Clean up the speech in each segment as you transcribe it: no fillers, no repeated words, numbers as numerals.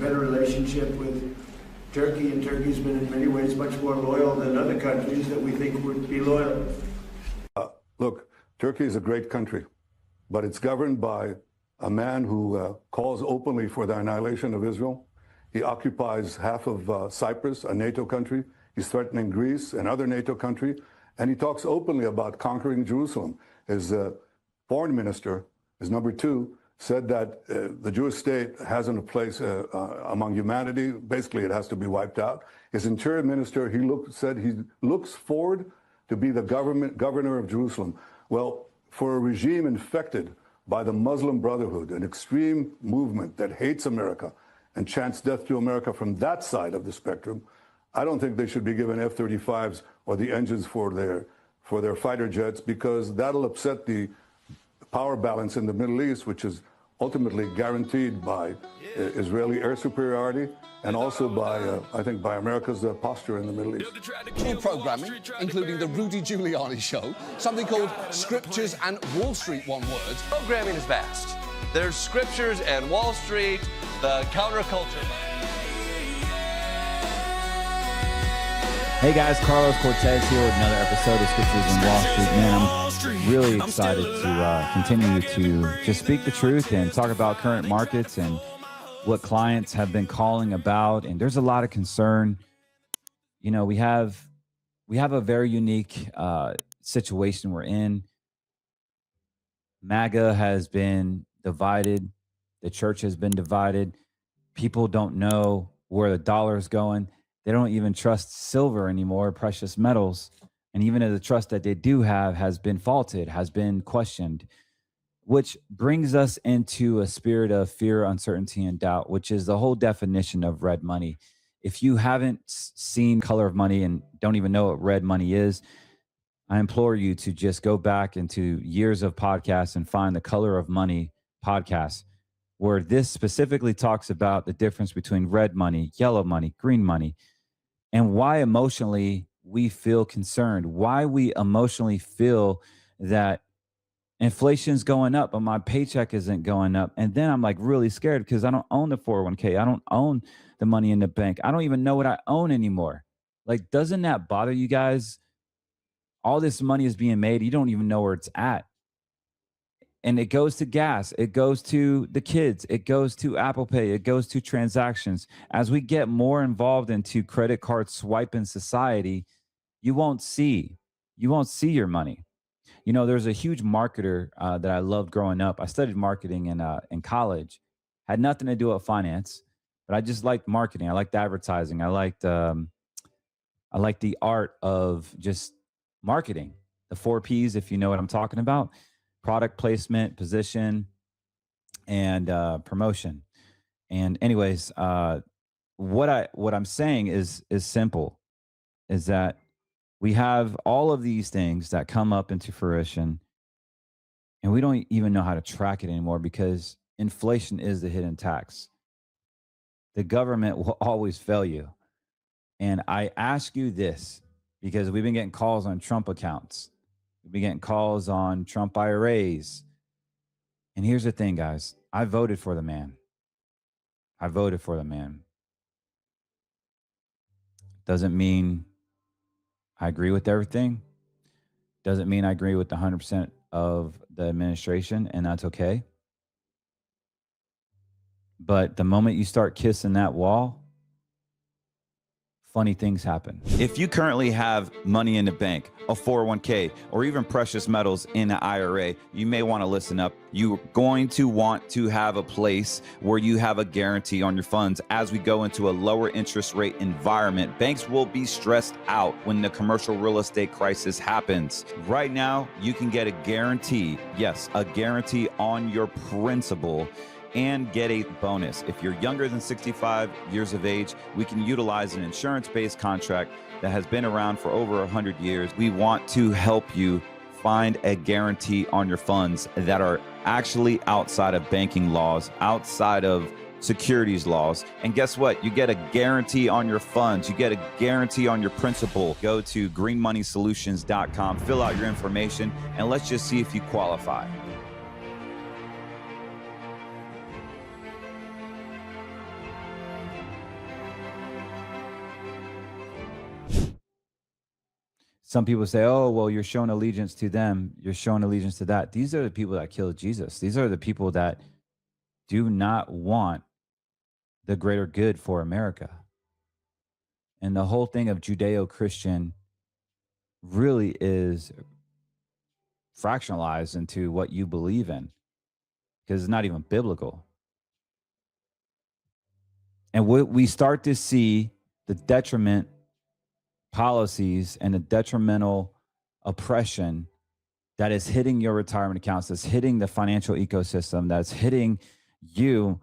had a relationship with Turkey, and Turkey's been in many ways much more loyal than other countries that we think would be loyal. Look, Turkey is a great country, but it's governed by a man who calls openly for the annihilation of Israel. He occupies half of Cyprus, a NATO country. He's threatening Greece, another NATO country, and he talks openly about conquering Jerusalem. His foreign minister, his number two, said that the Jewish state hasn't a place among humanity. Basically, it has to be wiped out. His interior minister, said he looks forward to be the governor of Jerusalem. Well, for a regime infected by the Muslim Brotherhood, an extreme movement that hates America and chants death to America from that side of the spectrum, I don't think they should be given F-35s or the engines for their fighter jets, because that'll upset the power balance in the Middle East, which is ultimately guaranteed by Israeli air superiority and also by, I think, by America's posture in the Middle East. Full programming, including the Rudy Giuliani show, something called Scriptures and Wall Street, one word. Programming is vast. There's Scriptures and Wall Street, the counterculture. Hey guys, Carlos Cortez here with another episode of Scriptures and Wall Street. Man, I'm really excited to continue to just speak the truth and talk about current markets and what clients have been calling about. And there's a lot of concern. You know, we have a very unique situation we're in. MAGA has been divided. The church has been divided. People don't know where the dollar is going. They don't even trust silver anymore, precious metals. And even the trust that they do have has been faulted, has been questioned, which brings us into a spirit of fear, uncertainty, and doubt, which is the whole definition of red money. If you haven't seen Color of Money and don't even know what red money is, I implore you to just go back into years of podcasts and find the Color of Money podcast, where this specifically talks about the difference between red money, yellow money, green money, and why emotionally we feel concerned, why we emotionally feel that inflation's going up, but my paycheck isn't going up. And then I'm like really scared because I don't own the 401k. I don't own the money in the bank. I don't even know what I own anymore. Like, doesn't that bother you guys? All this money is being made. You don't even know where it's at. And it goes to gas. It goes to the kids. It goes to Apple Pay. It goes to transactions. As we get more involved into credit card swiping society, you won't see your money. You know, there's a huge marketer that I loved growing up. I studied marketing in college. Had nothing to do with finance, but I just liked marketing. I liked advertising. I liked the art of just marketing. The 4 Ps, if you know what I'm talking about: product placement, position, and promotion. And anyways, what I'm saying is simple, is that we have all of these things that come up into fruition, and we don't even know how to track it anymore because inflation is the hidden tax. The government will always fail you. And I ask you this because we've been getting calls on Trump accounts. We've been getting calls on Trump IRAs. And here's the thing, guys. I voted for the man. Doesn't mean I agree with everything. Doesn't mean I agree with 100% of the administration, and that's okay. But the moment you start kissing that wall, funny things happen. If you currently have money in the bank, a 401k, or even precious metals in an IRA, you may want to listen up. You're going to want to have a place where you have a guarantee on your funds. As we go into a lower interest rate environment, banks will be stressed out when the commercial real estate crisis happens. Right now, you can get a guarantee, yes, a guarantee on your principal, and get a bonus. If you're younger than 65 years of age, we can utilize an insurance-based contract that has been around for over 100 years. We want to help you find a guarantee on your funds that are actually outside of banking laws, outside of securities laws. And guess what? You get a guarantee on your funds. You get a guarantee on your principal. Go to greenmoneysolutions.com, fill out your information, and let's just see if you qualify. Some people say, oh, well, you're showing allegiance to them. You're showing allegiance to that. These are the people that killed Jesus. These are the people that do not want the greater good for America. And the whole thing of Judeo Christian really is fractionalized into what you believe in because it's not even biblical. And what we start to see the detriment policies and the detrimental oppression that is hitting your retirement accounts, that's hitting the financial ecosystem, that's hitting you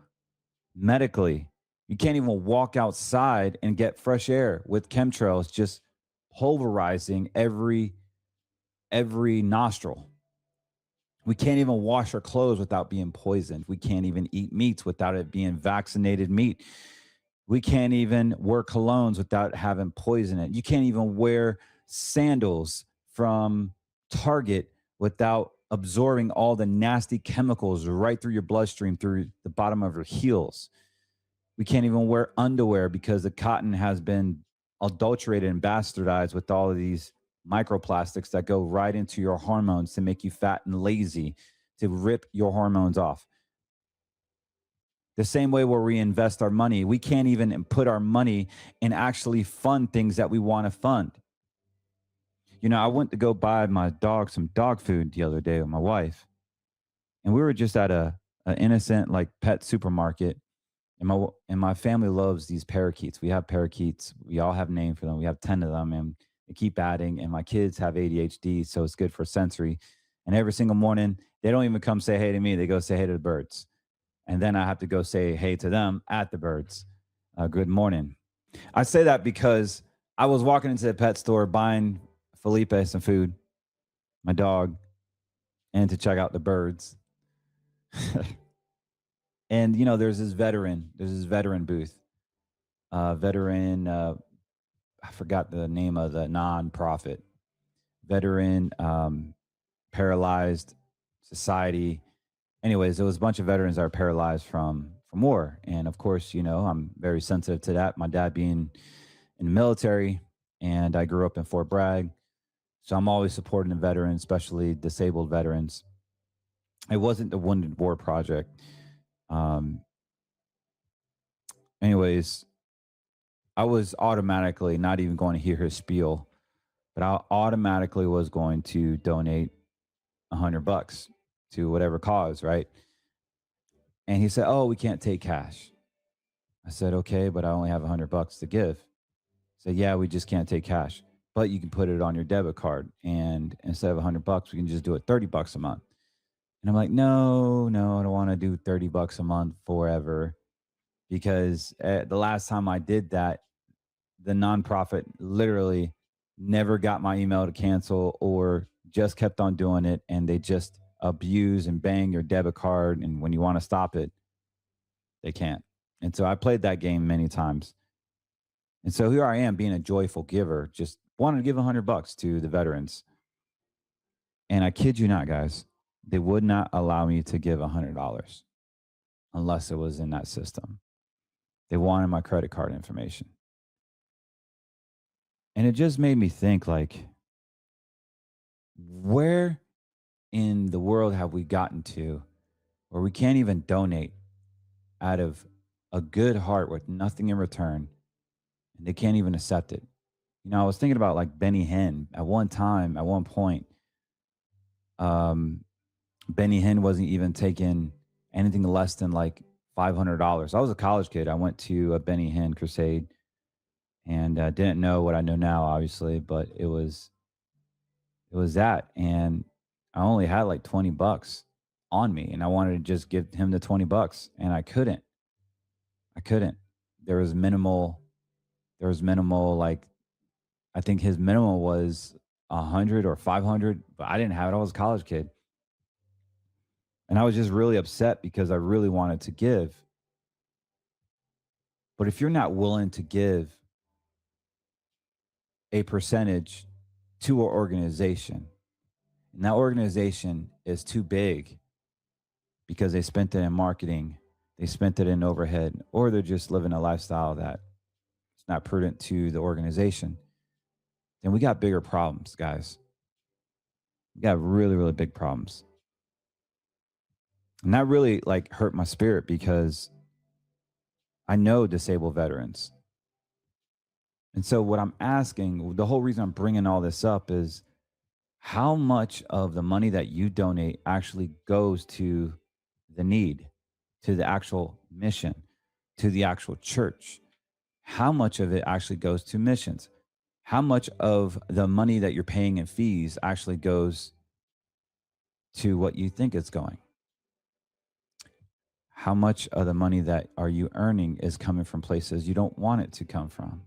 medically. You can't even walk outside and get fresh air with chemtrails just pulverizing every nostril. We can't even wash our clothes without being poisoned. We can't even eat meats without it being vaccinated meat. We can't even wear colognes without having poison in it. You can't even wear sandals from Target without absorbing all the nasty chemicals right through your bloodstream, through the bottom of your heels. We can't even wear underwear because the cotton has been adulterated and bastardized with all of these microplastics that go right into your hormones to make you fat and lazy, to rip your hormones off. The same way where we invest our money, we can't even put our money and actually fund things that we want to fund. You know, I went to go buy my dog some dog food the other day with my wife, and we were just at an innocent like pet supermarket. And my family loves these parakeets. We have parakeets. We all have names for them. We have 10 of them, and they keep adding. And my kids have ADHD, so it's good for sensory. And every single morning, they don't even come say hey to me. They go say hey to the birds. And then I have to go say hey to them at the birds. Good morning. I say that because I was walking into the pet store buying Felipe some food, my dog, and to check out the birds. And you know, there's this veteran booth, I forgot the name of the nonprofit, veteran paralyzed society. Anyways, there was a bunch of veterans that are paralyzed from war, and of course, you know, I'm very sensitive to that. My dad being in the military, and I grew up in Fort Bragg, so I'm always supporting the veterans, especially disabled veterans. It wasn't the Wounded War Project. Um, anyways, I was automatically not even going to hear his spiel, but I automatically was going to donate $100 to whatever cause, right? And he said, "Oh, we can't take cash." I said, "Okay, but I only have $100 to give." He said, "Yeah, we just can't take cash, but you can put it on your debit card, and instead of $100, we can just do it $30 a month." And I'm like, "No, no, I don't want to do $30 a month forever." Because the last time I did that, the nonprofit literally never got my email to cancel or just kept on doing it. And they just abuse and bang your debit card. And when you want to stop it, they can't. And so I played that game many times. And so here I am being a joyful giver, just wanted to give $100 to the veterans. And I kid you not, guys, they would not allow me to give $100 unless it was in that system. They wanted my credit card information. And it just made me think, like, where in the world have we gotten to where we can't even donate out of a good heart with nothing in return, and they can't even accept it? You know, I was thinking about like Benny Hinn at one time, at one point. Benny Hinn wasn't even taking anything less than like $500. I was a college kid. I went to a Benny Hinn crusade, and didn't know what I know now, obviously, but it was that, and I only had like $20 on me, and I wanted to just give him the $20, and I couldn't. I couldn't. There was minimal. There was minimal. Like, I think his minimum was 100 or 500, but I didn't have it. I was a college kid, and I was just really upset because I really wanted to give. But if you're not willing to give a percentage to an organization, and that organization is too big because they spent it in marketing, they spent it in overhead, or they're just living a lifestyle that it's not prudent to the organization, then we got bigger problems, guys. We got really, really big problems. And that really like hurt my spirit because I know disabled veterans. And so what I'm asking, the whole reason I'm bringing all this up is how much of the money that you donate actually goes to the need, to the actual mission, to the actual church? How much of it actually goes to missions? How much of the money that you're paying in fees actually goes to what you think it's going? How much of the money that are you earning is coming from places you don't want it to come from?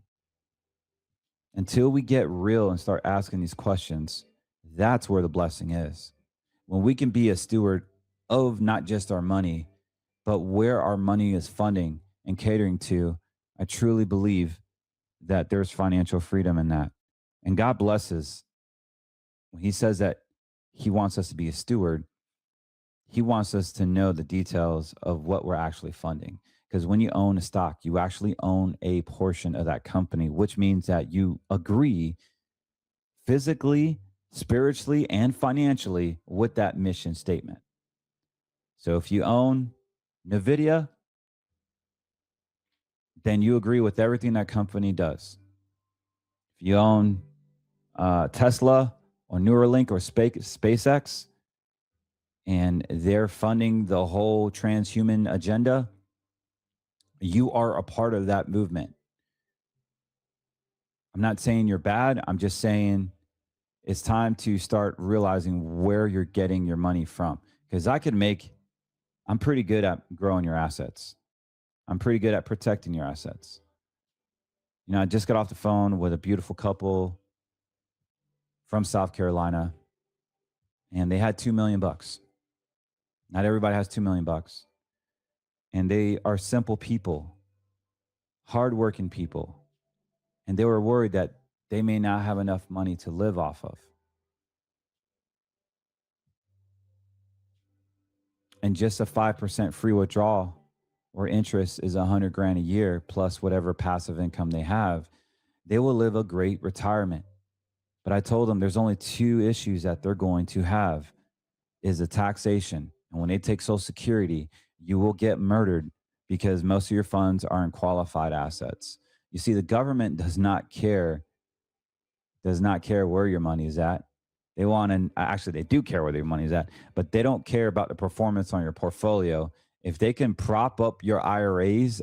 Until we get real and start asking these questions, that's where the blessing is. When we can be a steward of not just our money, but where our money is funding and catering to, I truly believe that there's financial freedom in that. And God blesses. When He says that He wants us to be a steward, He wants us to know the details of what we're actually funding. Because when you own a stock, you actually own a portion of that company, which means that you agree physically, spiritually, and financially with that mission statement. So if you own NVIDIA, then you agree with everything that company does. If you own Tesla or Neuralink or SpaceX, and they're funding the whole transhuman agenda, you are a part of that movement. I'm not saying you're bad. I'm just saying it's time to start realizing where you're getting your money from. Because I'm pretty good at growing your assets. I'm pretty good at protecting your assets. You know, I just got off the phone with a beautiful couple from South Carolina, and they had $2 million. Not everybody has $2 million. And they are simple people, hardworking people. And they were worried that they may not have enough money to live off of. And just a 5% free withdrawal or interest is $100,000 a year plus whatever passive income they have. They will live a great retirement. But I told them there's only two issues that they're going to have is the taxation. And when they take Social Security, you will get murdered because most of your funds are in qualified assets. You see, the government does not care where your money is at. They do care where their money is at, but they don't care about the performance on your portfolio. If they can prop up your IRAs,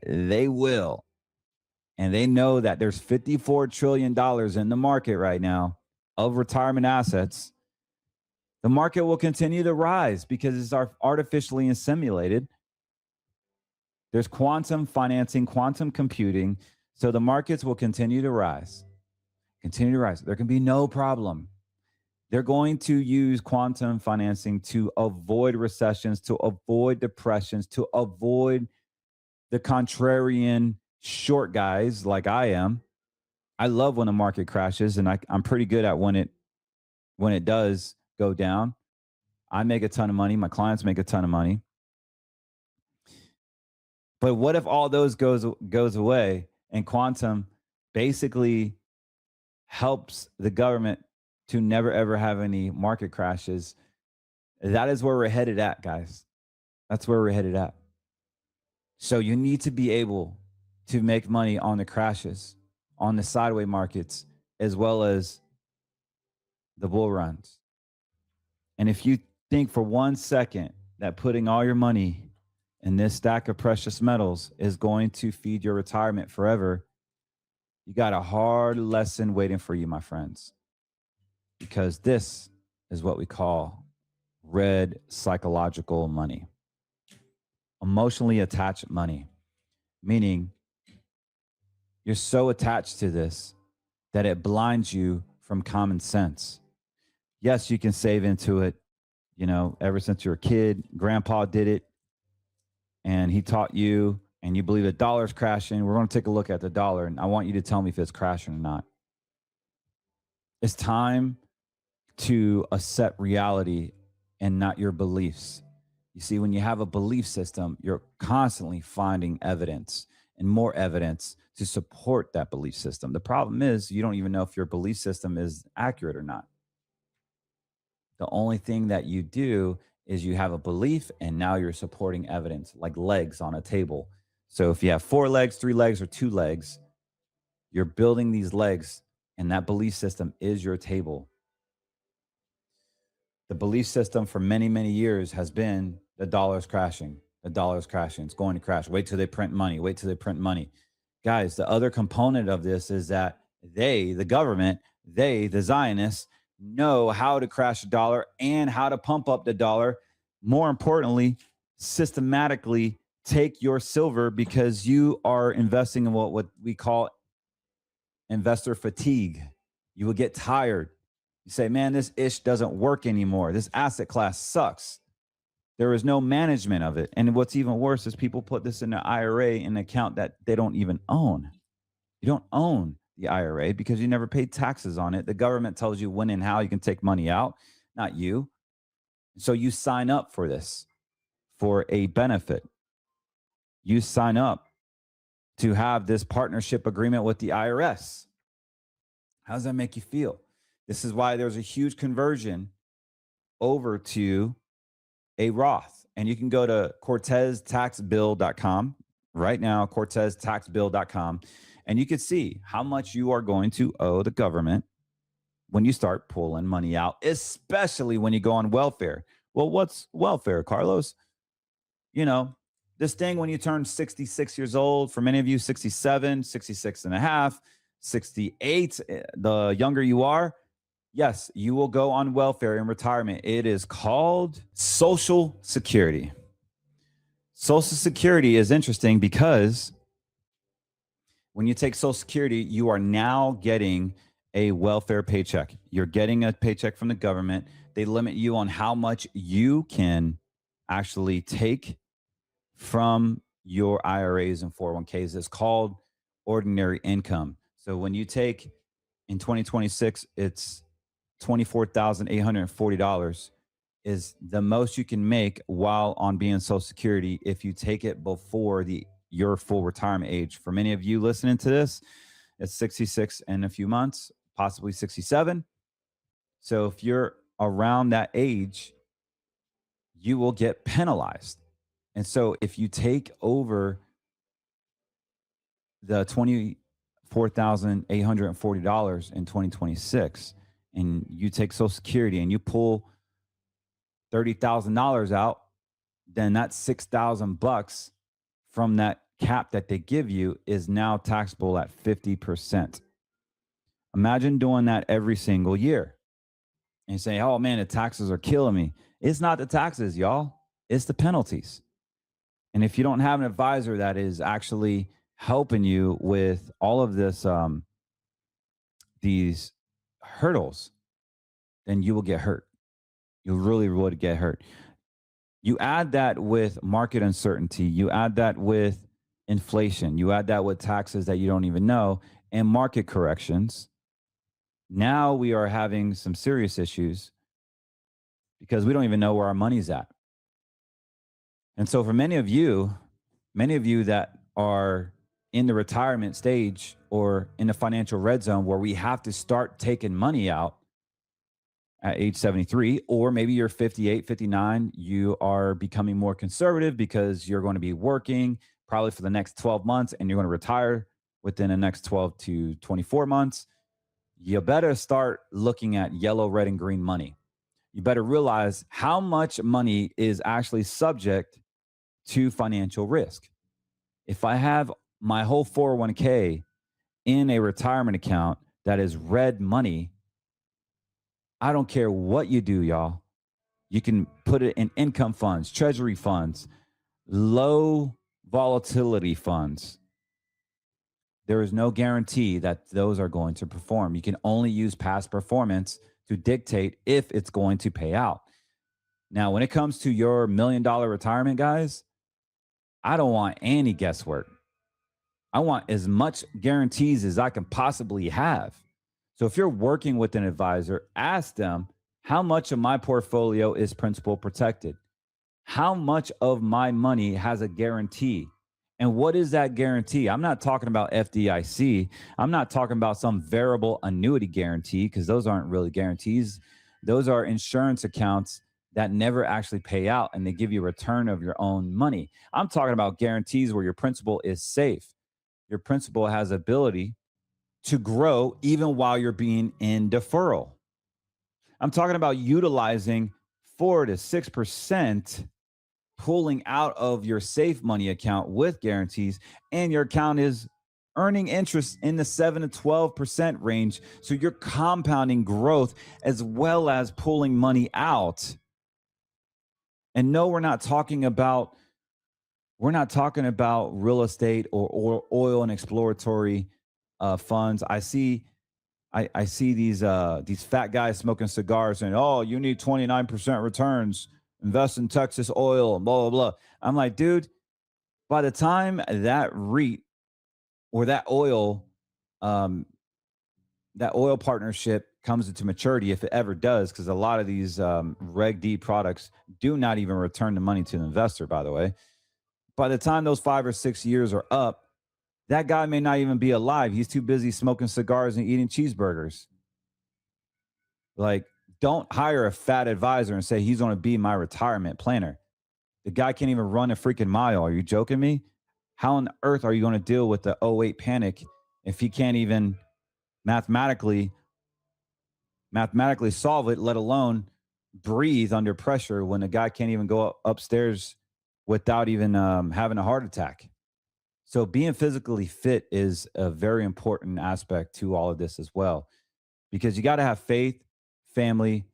they will. And they know that there's $54 trillion in the market right now of retirement assets. The market will continue to rise because it's artificially inseminated. There's quantum financing, quantum computing. So the markets will continue to rise. There can be no problem. They're going to use quantum financing to avoid recessions, to avoid depressions, to avoid the contrarian short guys like I am. I love when the market crashes, and I'm pretty good at when it does go down. I make a ton of money. My clients make a ton of money. But what if all those goes away and quantum basically helps the government to never ever have any market crashes? That is where we're headed at, guys. That's where we're headed at. So you need to be able to make money on the crashes, on the sideways markets, as well as the bull runs. And if you think for 1 second that putting all your money in this stack of precious metals is going to feed your retirement forever, you got a hard lesson waiting for you, my friends. Because this is what we call red psychological money. Emotionally attached money, meaning you're so attached to this that it blinds you from common sense. Yes, you can save into it, ever since you're a kid. Grandpa did it, and he taught you, and you believe the dollar's crashing. We're going to take a look at the dollar, and I want you to tell me if it's crashing or not. It's time to accept reality and not your beliefs. You see, when you have a belief system, you're constantly finding evidence and more evidence to support that belief system. The problem is you don't even know if your belief system is accurate or not. The only thing that you do is you have a belief and now you're supporting evidence like legs on a table. So if you have 4 legs, 3 legs, or 2 legs, you're building these legs and that belief system is your table. The belief system for many, many years has been the dollar's crashing. The dollar's crashing. It's going to crash. Wait till they print money. Wait till they print money. Guys, the other component of this is that they, the government, they, the Zionists, know how to crash the dollar and how to pump up the dollar. More importantly, systematically take your silver because you are investing in what we call investor fatigue. You will get tired. You say, man, this ish doesn't work anymore. This asset class sucks. There is no management of it. And what's even worse is people put this in an IRA, an account that they don't even own. You don't own the IRA because you never paid taxes on it. The government tells you when and how you can take money out, not you. So you sign up for this for a benefit. You sign up to have this partnership agreement with the IRS. How does that make you feel? This is why there's a huge conversion over to a Roth. And you can go to CortezTaxBill.com right now, CortezTaxBill.com, and you can see how much you are going to owe the government when you start pulling money out, especially when you go on welfare. Well, what's welfare, Carlos? You know, this thing when you turn 66 years old, for many of you, 67, 66 and a half, 68, the younger you are, yes, you will go on welfare in retirement. It is called Social Security. Social Security is interesting because when you take Social Security, you are now getting a welfare paycheck. You're getting a paycheck from the government. They limit you on how much you can actually take from your IRAs and 401ks. It's called ordinary income. So when you take in 2026, it's $24,840 is the most you can make while on being Social Security if you take it before your full retirement age. For many of you listening to this, it's 66 in a few months, possibly 67. So if you're around that age, you will get penalized. And so if you take over the $24,840 in 2026 and you take Social Security and you pull $30,000 out, then that $6,000 from that cap that they give you is now taxable at 50%. Imagine doing that every single year and say, oh man, the taxes are killing me. It's not the taxes, y'all. It's the penalties. And if you don't have an advisor that is actually helping you with all of this, these hurdles, then you will get hurt. You really would get hurt. You add that with market uncertainty. You add that with inflation. You add that with taxes that you don't even know and market corrections. Now we are having some serious issues because we don't even know where our money's at. And so for many of you that are in the retirement stage or in the financial red zone where we have to start taking money out at age 73, or maybe you're 58, 59, you are becoming more conservative because you're going to be working probably for the next 12 months and you're going to retire within the next 12 to 24 months. You better start looking at yellow, red, and green money. You better realize how much money is actually subject to financial risk. If I have my whole 401k in a retirement account that is red money, I don't care what you do, y'all. You can put it in income funds, treasury funds, low volatility funds. There is no guarantee that those are going to perform. You can only use past performance to dictate if it's going to pay out. Now, when it comes to your $1 million retirement, guys, I don't want any guesswork. I want as much guarantees as I can possibly have. So if you're working with an advisor, ask them, how much of my portfolio is principal protected? How much of my money has a guarantee? And what is that guarantee? I'm not talking about FDIC. I'm not talking about some variable annuity guarantee, because those aren't really guarantees. Those are insurance accounts that never actually pay out, and they give you a return of your own money. I'm talking about guarantees where your principal is safe. Your principal has ability to grow even while you're being in deferral. I'm talking about utilizing 4 to 6% pulling out of your safe money account with guarantees, and your account is earning interest in the 7 to 12% range. So you're compounding growth as well as pulling money out. And no, we're not talking about real estate or oil and exploratory funds. I see these fat guys smoking cigars and, oh, you need 29% returns, invest in Texas oil, and blah blah blah. I'm like, dude, by the time that REIT or um, that oil partnership comes into maturity, if it ever does, because a lot of these Reg D products do not even return the money to the investor, by the way. By the time those 5 or 6 years are up, that guy may not even be alive. He's too busy smoking cigars and eating cheeseburgers. Like, don't hire a fat advisor and say he's going to be my retirement planner. The guy can't even run a freaking mile. Are you joking me? How on earth are you going to deal with the '08 panic if he can't even mathematically solve it, let alone breathe under pressure, when the guy can't even go upstairs without even having a heart attack? So being physically fit is a very important aspect to all of this as well, because you got to have faith, family,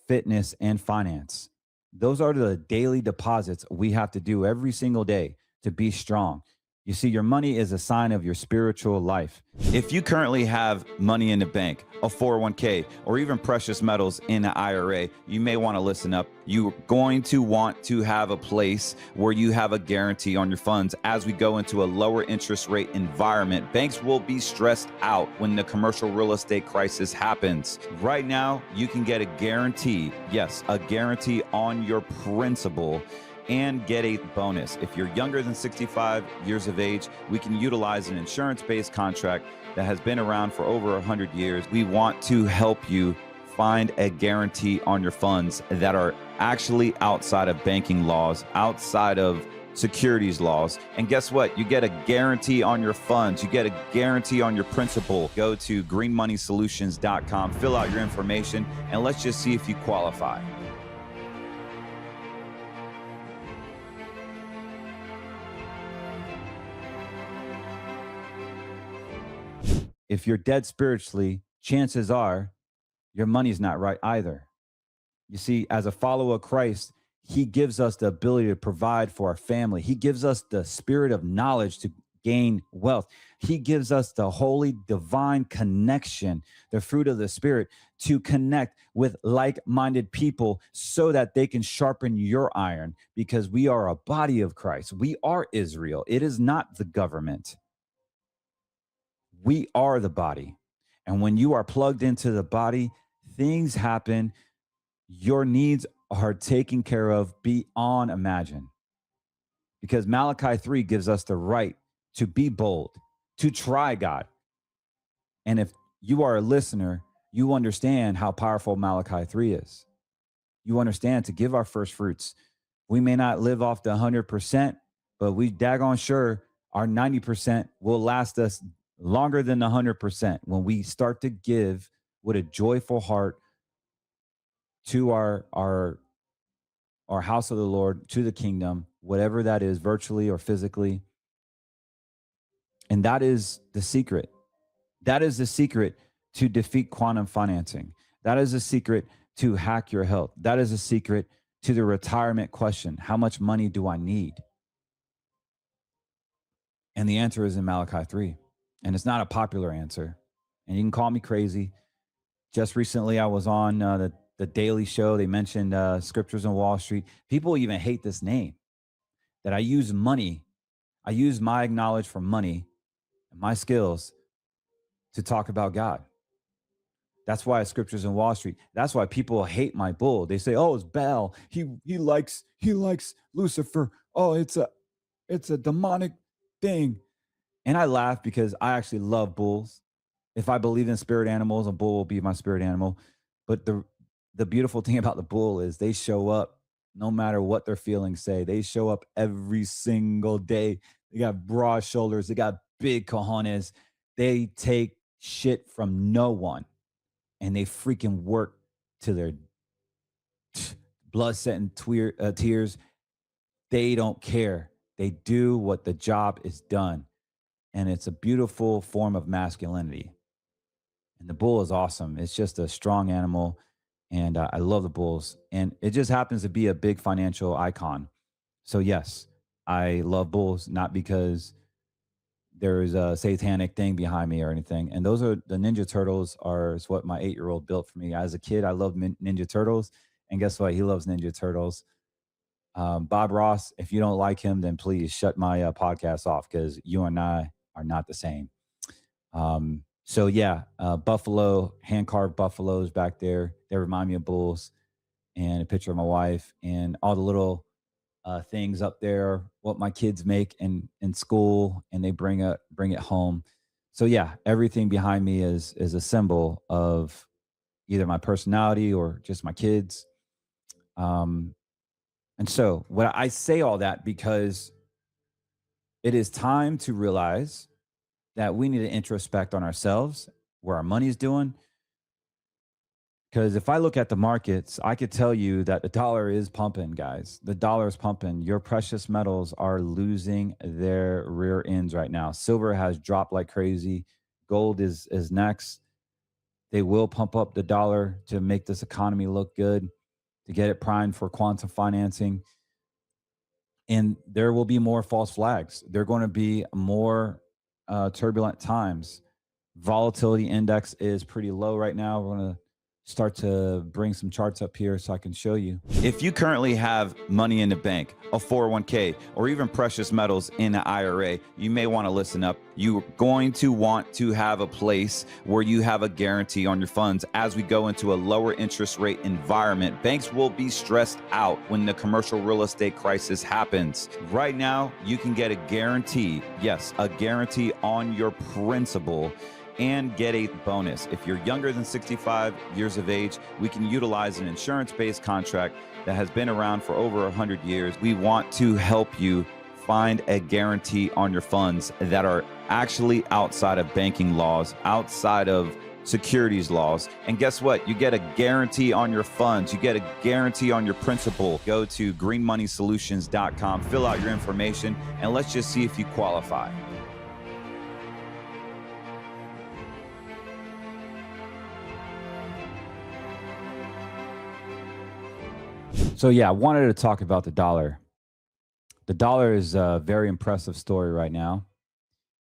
fitness, and finance. Those are the daily deposits we have to do every single day to be strong. You see, your money is a sign of your spiritual life. If you currently have money in the bank, a 401k, or even precious metals in an IRA, you may want to listen up. You're going to want to have a place where you have a guarantee on your funds. As we go into a lower interest rate environment, banks will be stressed out when the commercial real estate crisis happens. Right now, you can get a guarantee, yes, a guarantee on your principal, and get a bonus. If you're younger than 65 years of age, we can utilize an insurance-based contract that has been around for over 100 years. We want to help you find a guarantee on your funds that are actually outside of banking laws, outside of securities laws. And guess what? You get a guarantee on your funds. You get a guarantee on your principal. Go to greenmoneysolutions.com, fill out your information, and let's just see if you qualify. If you're dead spiritually, chances are your money's not right either. You see, as a follower of Christ, he gives us the ability to provide for our family. He gives us the spirit of knowledge to gain wealth. He gives us the holy divine connection, the fruit of the spirit, to connect with like-minded people so that they can sharpen your iron, because we are a body of Christ. We are Israel. It is not the government. We are the body. And when you are plugged into the body, things happen. Your needs are taken care of beyond imagine. Because Malachi 3 gives us the right to be bold, to try God. And if you are a listener, you understand how powerful Malachi 3 is. You understand to give our first fruits. We may not live off the 100%, but we daggone sure our 90% will last us longer than the 100% when we start to give with a joyful heart to our house of the Lord, to the kingdom, whatever that is, virtually or physically. And that is the secret. That is the secret to defeat quantum financing. That is the secret to hack your health. That is the secret to the retirement question. How much money do I need? And the answer is in Malachi 3. And it's not a popular answer. And you can call me crazy. Just recently, I was on the Daily Show. They mentioned Scriptures on Wall Street. People even hate this name, that I use money. I use my knowledge for money and my skills to talk about God. That's why it's Scriptures on Wall Street. That's why people hate my bull. They say, "Oh, it's Baal. He likes Lucifer. Oh, it's a demonic thing. And I laugh because I actually love bulls. If I believe in spirit animals, a bull will be my spirit animal. But the beautiful thing about the bull is they show up no matter what their feelings say. They show up every single day. They got broad shoulders, they got big cojones. They take shit from no one and they freaking work to their blood, sweat, and tears. They don't care. They do what the job is done. And it's a beautiful form of masculinity. And the bull is awesome. It's just a strong animal. And I love the bulls. And it just happens to be a big financial icon. So, yes, I love bulls, not because there's a satanic thing behind me or anything. And those are the Ninja Turtles, are is what my 8-year-old built for me. As a kid, I loved Ninja Turtles. And guess what? He loves Ninja Turtles. Bob Ross, if you don't like him, then please shut my podcast off because you and I are not the same. So yeah, buffalo, hand carved buffaloes back there. They remind me of bulls, and a picture of my wife, and all the little things up there. What my kids make in school, and they bring it home. So yeah, everything behind me is a symbol of either my personality or just my kids. Um, and so what I say all that because it is time to realize that we need to introspect on ourselves, where our money's doing. Because if I look at the markets, I could tell you that the dollar is pumping, guys. The dollar is pumping. Your precious metals are losing their rear ends right now. Silver has dropped like crazy. Gold is next. They will pump up the dollar to make this economy look good, to get it primed for quantum financing. And there will be more false flags. There are going to be more turbulent times. Volatility index is pretty low right now. We're going to start to bring some charts up here so I can show you. If you currently have money in the bank, a 401k, or even precious metals in an IRA, you may want to listen up. You're going to want to have a place where you have a guarantee on your funds. As we go into a lower interest rate environment, banks will be stressed out when the commercial real estate crisis happens. Right now, you can get a guarantee, yes, a guarantee on your principal, and get a bonus. If you're younger than 65 years of age, we can utilize an insurance-based contract that has been around for over 100 years. We want to help you find a guarantee on your funds that are actually outside of banking laws, outside of securities laws. And guess what? You get a guarantee on your funds. You get a guarantee on your principal. Go to greenmoneysolutions.com, fill out your information, and let's just see if you qualify. So yeah, I wanted to talk about the dollar. The dollar is a very impressive story right now.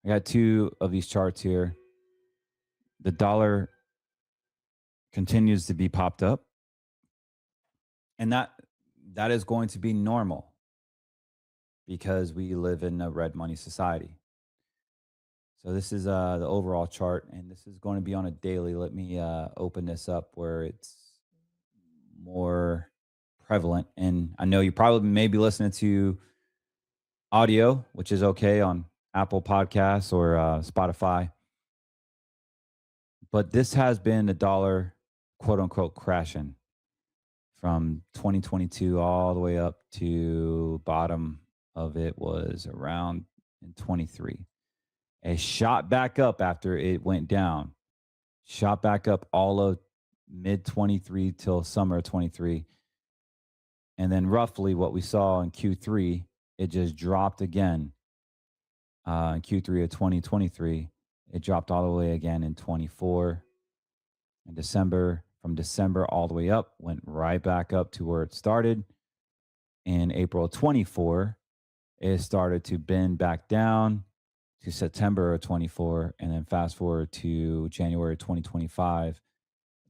I got two of these charts here. The dollar continues to be popped up, and that is going to be normal because we live in a red money society. So this is the overall chart, and this is going to be on a daily. Let me open this up where it's more prevalent. And I know you probably may be listening to audio, which is okay on Apple Podcasts or Spotify. But this has been the dollar, quote unquote, crashing from 2022 all the way up to bottom of it was around in 23. It shot back up after it went down, shot back up all of mid 23 till summer 23. And then roughly what we saw in Q3, it just dropped again. In Q3 of 2023, it dropped all the way again in 24. In December, from December all the way up, went right back up to where it started. In April 24, it started to bend back down to September of 24. And then fast forward to January 2025,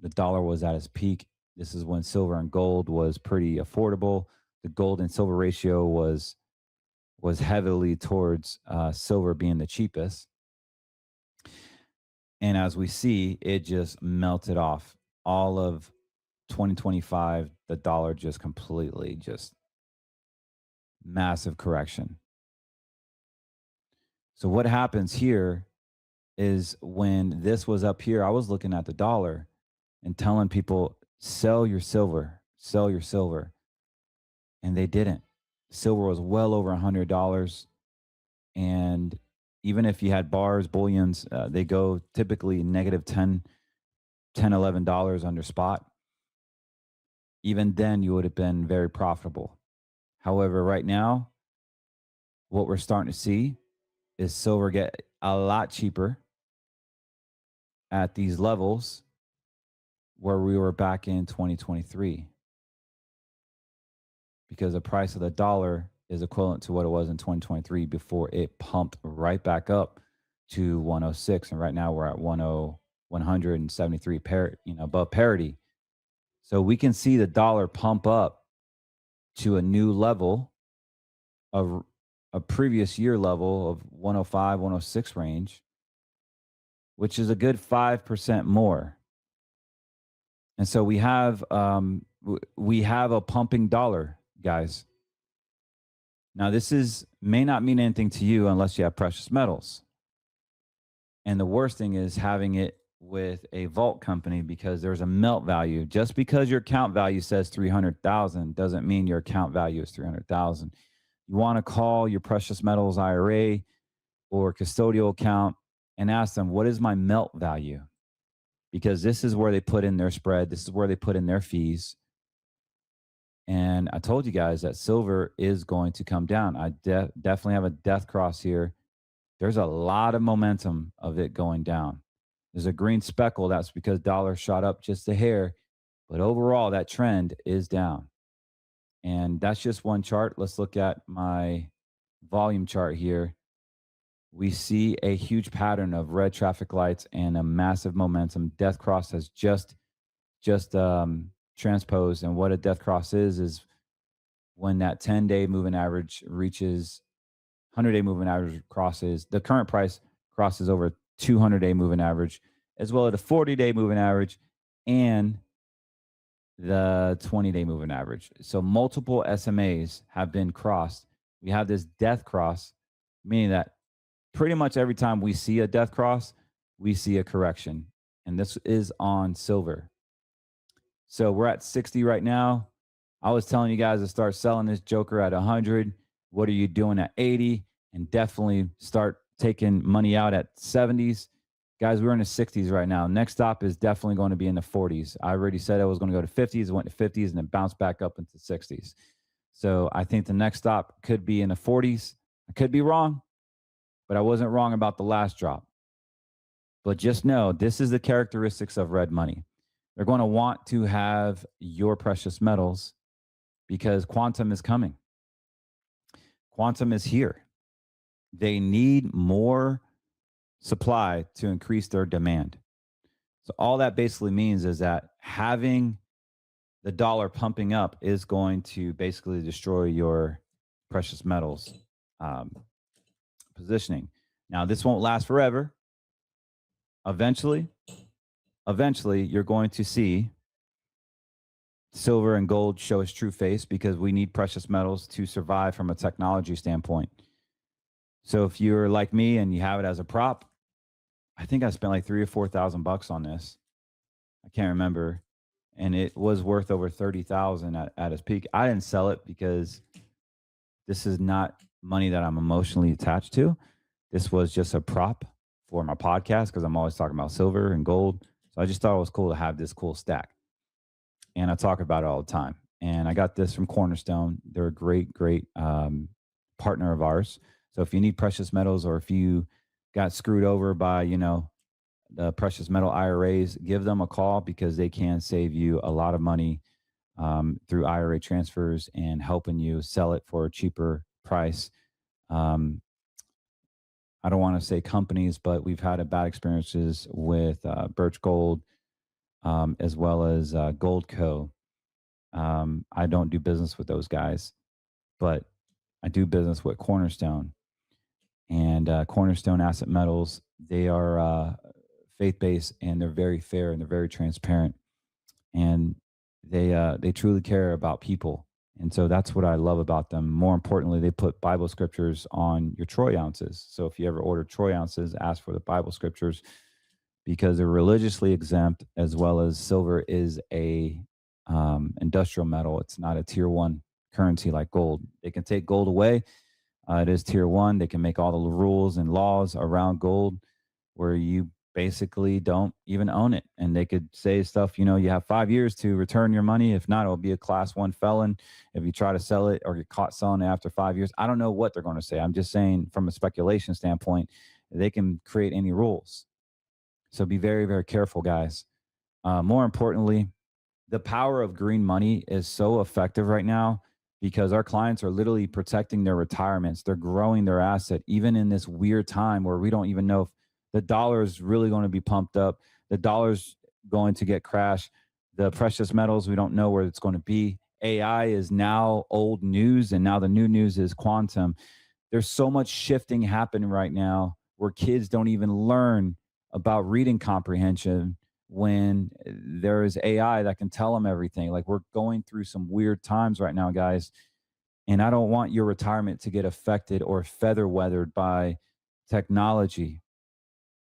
the dollar was at its peak. This is when silver and gold was pretty affordable. The gold and silver ratio was heavily towards silver being the cheapest. And as we see, it just melted off. All of 2025, the dollar just completely just massive correction. So what happens here is when this was up here, I was looking at the dollar and telling people, sell your silver, sell your silver. And they didn't. Silver was well over $100. And even if you had bars, bullions, they go typically negative 10, $11 under spot. Even then, you would have been very profitable. However, right now, what we're starting to see is silver get a lot cheaper at these levels where we were back in 2023, because the price of the dollar is equivalent to what it was in 2023 before it pumped right back up to 106. And right now we're at 173 above parity. So we can see the dollar pump up to a new level of a previous year level of 105, 106 range, which is a good 5% more. And so we have a pumping dollar, guys. Now, may not mean anything to you unless you have precious metals. And the worst thing is having it with a vault company, because there's a melt value. Just because your account value says 300,000 doesn't mean your account value is 300,000. You want to call your precious metals IRA or custodial account and ask them, what is my melt value? Because this is where they put in their spread. This is where they put in their fees. And I told you guys that silver is going to come down. I definitely have a death cross here. There's a lot of momentum of it going down. There's a green speckle. That's because dollar shot up just a hair. But overall, that trend is down. And that's just one chart. Let's look at my volume chart here. We see a huge pattern of red traffic lights and a massive momentum. Death cross has just transposed. And what a death cross is when that 10-day moving average reaches 100-day moving average crosses, the current price crosses over 200-day moving average, as well as the 40-day moving average and the 20-day moving average. So multiple SMAs have been crossed. We have this death cross, meaning that pretty much every time we see a death cross, we see a correction. And this is on silver. So we're at 60 right now. I was telling you guys to start selling this joker at 100. What are you doing at 80? And definitely start taking money out at 70s. Guys, we're in the 60s right now. Next stop is definitely going to be in the 40s. I already said I was going to go to 50s. It went to 50s and then bounced back up into 60s. So I think the next stop could be in the 40s. I could be wrong, but I wasn't wrong about the last drop. But just know this is the characteristics of red money. They're going to want to have your precious metals because quantum is coming. Quantum is here. They need more supply to increase their demand. So all that basically means is that having the dollar pumping up is going to basically destroy your precious metals positioning. Now, this won't last forever. Eventually, you're going to see silver and gold show its true face because we need precious metals to survive from a technology standpoint. So if you're like me and you have it as a prop, I think I spent like $3,000 or $4,000 on this. I can't remember. And it was worth over 30,000 at its peak. I didn't sell it because this is not money that I'm emotionally attached to. This was just a prop for my podcast because I'm always talking about silver and gold. So I just thought it was cool to have this cool stack. And I talk about it all the time. And I got this from Cornerstone. They're a great partner of ours. So if you need precious metals or if you got screwed over by, the precious metal IRAs, give them a call because they can save you a lot of money through IRA transfers and helping you sell it for a cheaper price. I don't want to say companies, but we've had bad experiences with Birch Gold as well as Gold Co. I don't do business with those guys, but I do business with Cornerstone. And Cornerstone Asset Metals, they are faith-based and they're very fair and they're very transparent. And they truly care about people And so that's what I love about them. More importantly, they put Bible scriptures on your troy ounces. So if you ever order troy ounces, ask for the Bible scriptures because they're religiously exempt, as well as silver is a industrial metal. It's not a tier one currency like gold. They can take gold away. It is tier one. They can make all the rules and laws around gold where you basically don't even own it. And they could say stuff, you have 5 years to return your money. If not, it'll be a class one felon if you try to sell it or get caught selling it after 5 years. I don't know what they're going to say. I'm just saying from a speculation standpoint, they can create any rules. So be very, very careful, guys. More importantly, the power of green money is so effective right now because our clients are literally protecting their retirements. They're growing their asset, even in this weird time where we don't even know if the dollar is really going to be pumped up. The dollar's going to get crashed. The precious metals, we don't know where it's going to be. AI is now old news, and now the new news is quantum. There's so much shifting happening right now where kids don't even learn about reading comprehension when there is AI that can tell them everything. Like, we're going through some weird times right now, guys. And I don't want your retirement to get affected or feather weathered by technology.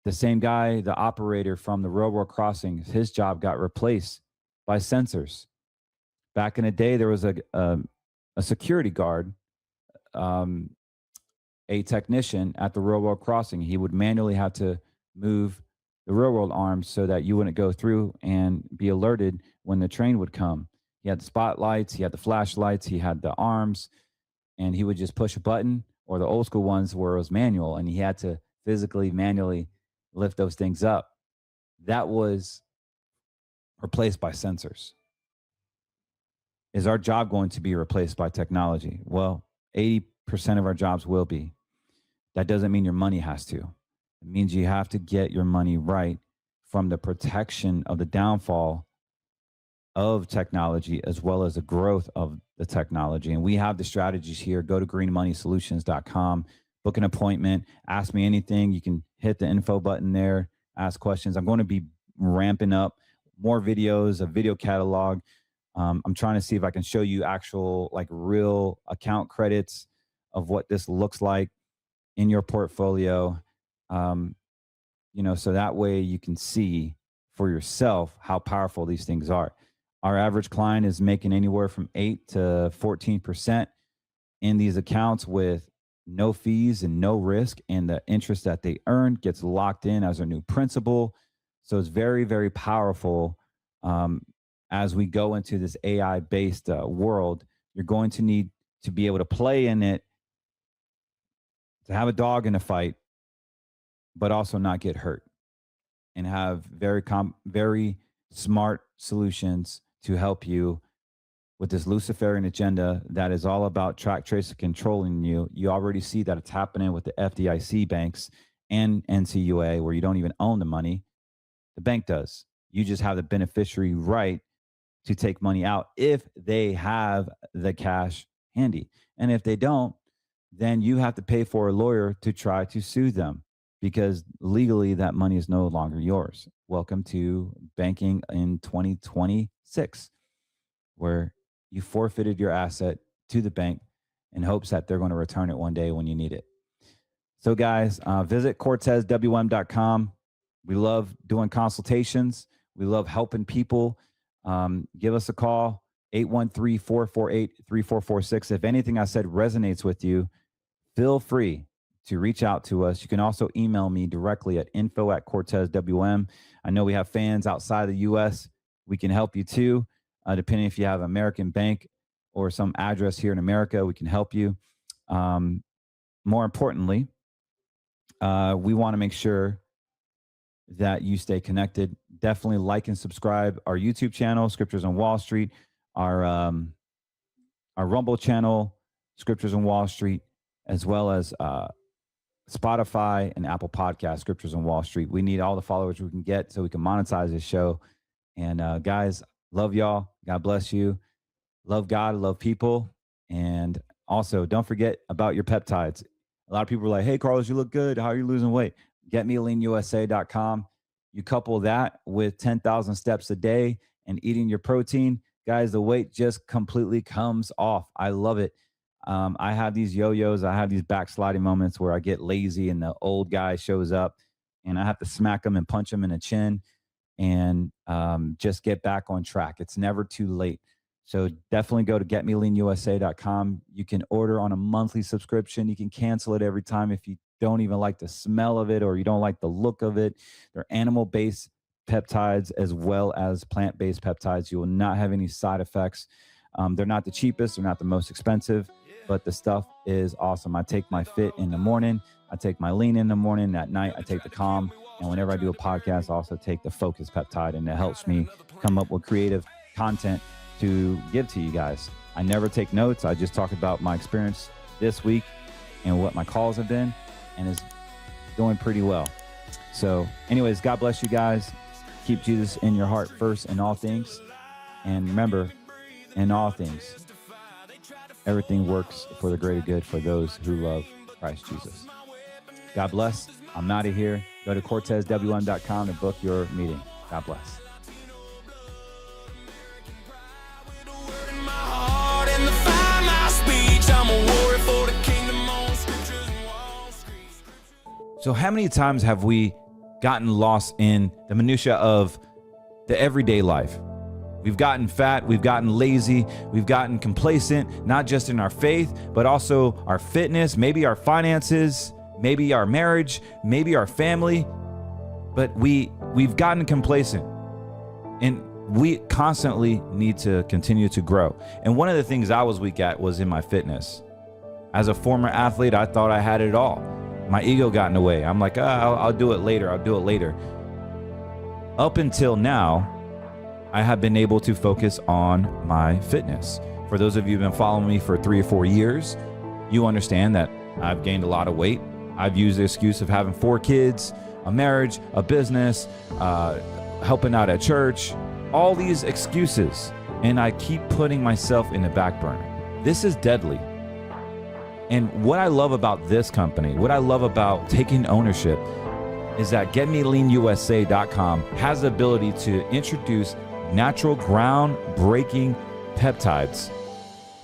The same guy, the operator from the railroad crossings, his job got replaced by sensors. Back in the day, there was a security guard, a technician at the railroad crossing. He would manually have to move the railroad arms so that you wouldn't go through and be alerted when the train would come. He had the spotlights, he had the flashlights, he had the arms, and he would just push a button, or the old school ones where it was manual, and he had to physically, manually lift those things up. That was replaced by sensors. Is our job going to be replaced by technology? Well, 80% of our jobs will be. That doesn't mean your money has to. It means you have to get your money right from the protection of the downfall of technology as well as the growth of the technology. And we have the strategies here. Go to greenmoneysolutions.com, book an appointment, ask me anything. You can hit the info button there, ask questions. I'm going to be ramping up more videos, a video catalog. I'm trying to see if I can show you actual, like, real account credits of what this looks like in your portfolio. So that way you can see for yourself how powerful these things are. Our average client is making anywhere from 8 to 14% in these accounts with no fees and no risk, and the interest that they earn gets locked in as their new principal. So it's very, very powerful. As we go into this AI-based world, you're going to need to be able to play in it, to have a dog in a fight, but also not get hurt, and have very smart solutions to help you with this Luciferian agenda that is all about track, trace, and controlling you. You already see that it's happening with the FDIC banks and NCUA, where you don't even own the money. The bank does. You just have the beneficiary right to take money out if they have the cash handy. And if they don't, then you have to pay for a lawyer to try to sue them, because legally that money is no longer yours. Welcome to banking in 2026, where you forfeited your asset to the bank in hopes that they're going to return it one day when you need it. So guys, visit CortezWM.com. We love doing consultations. We love helping people. Give us a call, 813-448-3446. If anything I said resonates with you, feel free to reach out to us. You can also email me directly at info@CortezWM. I know we have fans outside the U.S. We can help you too, depending if you have American Bank or some address here in America. We can help you. More importantly, we want to make sure that you stay connected. Definitely like and subscribe our YouTube channel, Scriptures on Wall Street, our Rumble channel, Scriptures on Wall Street, as well as Spotify and Apple Podcast, Scriptures on Wall Street. We need all the followers we can get so we can monetize this show. And guys, love y'all. God bless you. Love God, love people. And also, don't forget about your peptides. A lot of people are like, hey, Carlos, you look good. How are you losing weight? GetMeLeanUSA.com. You couple that with 10,000 steps a day and eating your protein, guys, the weight just completely comes off. I love it. I have these yo-yos. I have these backsliding moments where I get lazy and the old guy shows up and I have to smack him and punch him in the chin and just get back on track. It's never too late. So definitely go to getmeleanusa.com. You can order on a monthly subscription. You can cancel it every time if you don't even like the smell of it or you don't like the look of it. They're animal-based peptides as well as plant-based peptides. You will not have any side effects. They're not the cheapest. They're not the most expensive, but the stuff is awesome. I take my Fit in the morning. I take my Lean in the morning. At night, I take the Calm. And whenever I do a podcast, I also take the Focus peptide, and it helps me come up with creative content to give to you guys. I never take notes. I just talk about my experience this week and what my calls have been, and it's doing pretty well. So anyways, God bless you guys. Keep Jesus in your heart first in all things. And remember, in all things, everything works for the greater good for those who love Christ Jesus. God bless. I'm out of here. Go to CortezWM.com to book your meeting. God bless. So how many times have we gotten lost in the minutia of the everyday life? We've gotten fat, we've gotten lazy, we've gotten complacent, not just in our faith, but also our fitness, maybe our finances, maybe our marriage, maybe our family. But we've gotten complacent, and we constantly need to continue to grow. And one of the things I was weak at was in my fitness. As a former athlete, I thought I had it all. My ego got in the way. I'm like, I'll do it later. I'll do it later. Up until now, I have been able to focus on my fitness. For those of you who've been following me for 3 or 4 years, you understand that I've gained a lot of weight. I've used the excuse of having 4 kids, a marriage, a business, helping out at church, all these excuses. And I keep putting myself in the back burner. This is deadly. And what I love about this company, what I love about taking ownership, is that GetMeLeanUSA.com has the ability to introduce natural, groundbreaking peptides.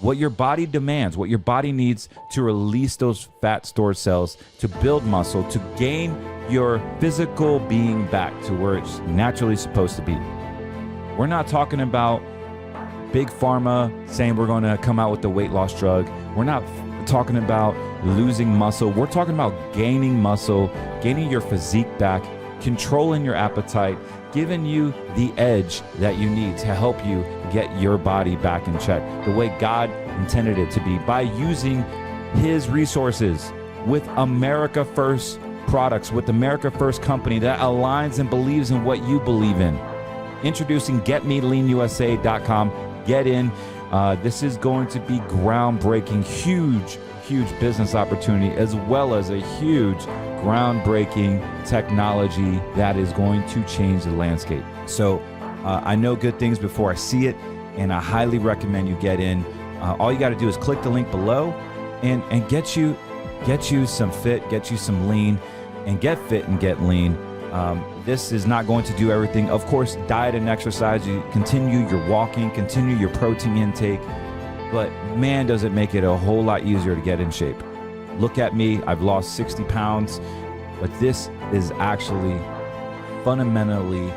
What your body demands, what your body needs to release those fat stored cells, to build muscle, to gain your physical being back to where it's naturally supposed to be. We're not talking about big pharma saying we're going to come out with the weight loss drug. We're not talking about losing muscle. We're talking about gaining muscle, gaining your physique back, controlling your appetite, giving you the edge that you need to help you get your body back in check the way God intended it to be, by using his resources with America First products, with America First company that aligns and believes in what you believe in. Introducing GetMeLeanUSA.com. Get in. This is going to be groundbreaking, huge business opportunity, as well as a huge groundbreaking technology that is going to change the landscape. So I know good things before I see it, and I highly recommend you get in. All you got to do is click the link below and get you some fit, get you some lean, and get fit and get lean. This is not going to do everything. Of course, diet and exercise, you continue your walking, continue your protein intake, but man, does it make it a whole lot easier to get in shape. Look at me, I've lost 60 pounds, but this is actually fundamentally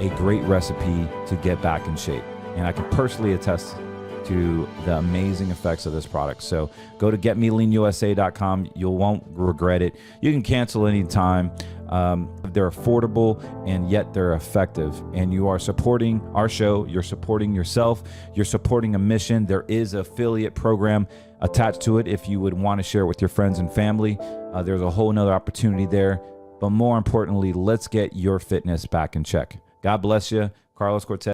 a great recipe to get back in shape. And I can personally attest to the amazing effects of this product. So go to GetMeLeanUSA.com. You won't regret it. You can cancel anytime. They're affordable, and yet they're effective. And you are supporting our show. You're supporting yourself. You're supporting a mission. There is an affiliate program attached to it if you would want to share it with your friends and family. There's a whole nother opportunity there. But more importantly, let's get your fitness back in check. God bless you. Carlos Cortez.